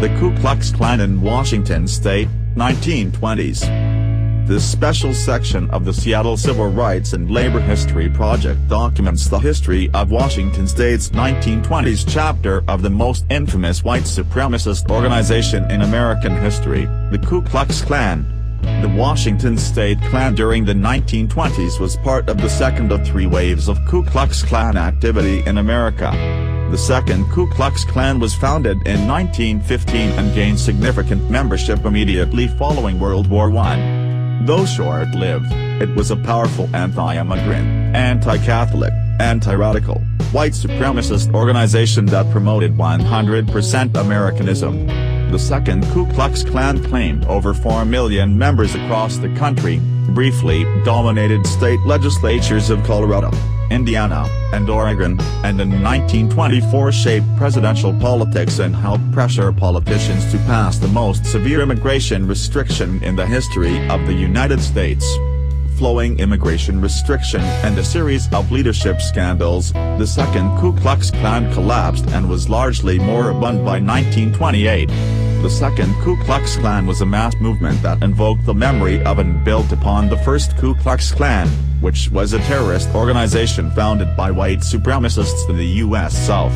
The Ku Klux Klan in Washington State, 1920s. This special section of the Seattle Civil Rights and Labor History Project documents the history of Washington State's 1920s chapter of the most infamous white supremacist organization in American history, the Ku Klux Klan. The Washington State Klan during the 1920s was part of the second of three waves of Ku Klux Klan activity in America. The second Ku Klux Klan was founded in 1915 and gained significant membership immediately following World War I. Though short-lived, it was a powerful anti-immigrant, anti-Catholic, anti-radical, white supremacist organization that promoted 100% Americanism. The second Ku Klux Klan claimed over 4 million members across the country, briefly dominated state legislatures of Colorado, Indiana, and Oregon, and in 1924 shaped presidential politics and helped pressure politicians to pass the most severe immigration restriction in the history of the United States. Flowing immigration restriction and a series of leadership scandals, the second Ku Klux Klan collapsed and was largely moribund by 1928. The second Ku Klux Klan was a mass movement that invoked the memory of and built upon the first Ku Klux Klan, which was a terrorist organization founded by white supremacists in the U.S. South.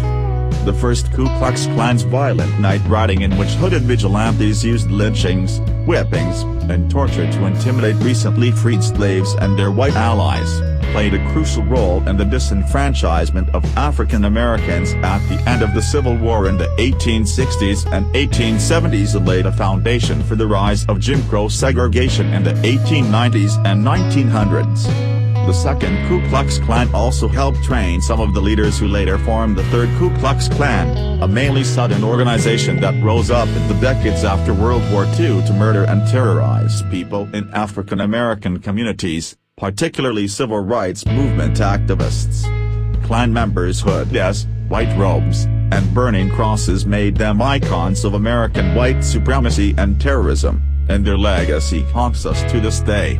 The first Ku Klux Klan's violent night riding, in which hooded vigilantes used lynchings, whippings, and torture to intimidate recently freed slaves and their white allies, played a crucial role in the disenfranchisement of African Americans at the end of the Civil War in the 1860s and 1870s and laid a foundation for the rise of Jim Crow segregation in the 1890s and 1900s. The second Ku Klux Klan also helped train some of the leaders who later formed the third Ku Klux Klan, a mainly Southern organization that rose up in the decades after World War II to murder and terrorize people in African American communities, particularly civil rights movement activists. Klan members' hoods, white robes, and burning crosses made them icons of American white supremacy and terrorism, and their legacy haunts us to this day.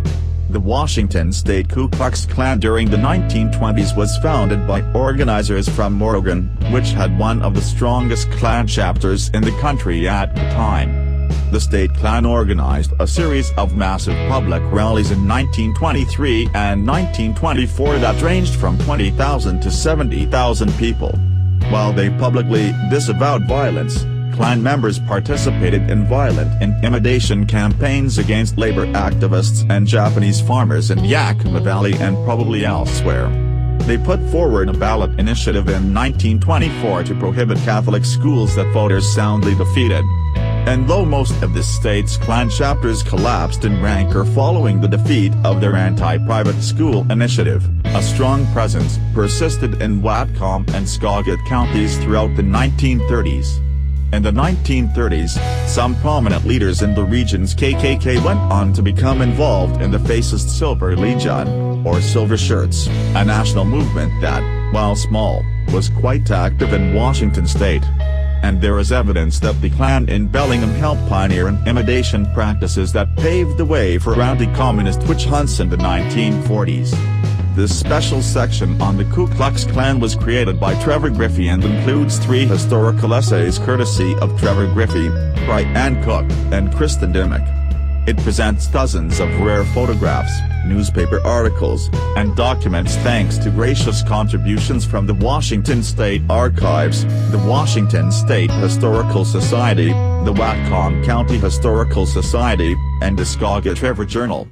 The Washington State Ku Klux Klan during the 1920s was founded by organizers from Oregon, which had one of the strongest Klan chapters in the country at the time. The state Klan organized a series of massive public rallies in 1923 and 1924 that ranged from 20,000 to 70,000 people. While they publicly disavowed violence, Klan members participated in violent intimidation campaigns against labor activists and Japanese farmers in Yakima Valley and probably elsewhere. They put forward a ballot initiative in 1924 to prohibit Catholic schools that voters soundly defeated. And though most of the state's Klan chapters collapsed in rancor following the defeat of their anti-private school initiative, a strong presence persisted in Whatcom and Skagit counties throughout the 1930s. In the 1930s, some prominent leaders in the region's KKK went on to become involved in the fascist Silver Legion, or Silver Shirts, a national movement that, while small, was quite active in Washington state. And there is evidence that the Klan in Bellingham helped pioneer intimidation practices that paved the way for anti-communist witch hunts in the 1940s. This special section on the Ku Klux Klan was created by Trevor Griffey and includes 3 historical essays courtesy of Trevor Griffey, Brian Cook, and Kristen Dimmock. It presents dozens of rare photographs, newspaper articles, and documents thanks to gracious contributions from the Washington State Archives, the Washington State Historical Society, the Whatcom County Historical Society, and the Skagit River Journal.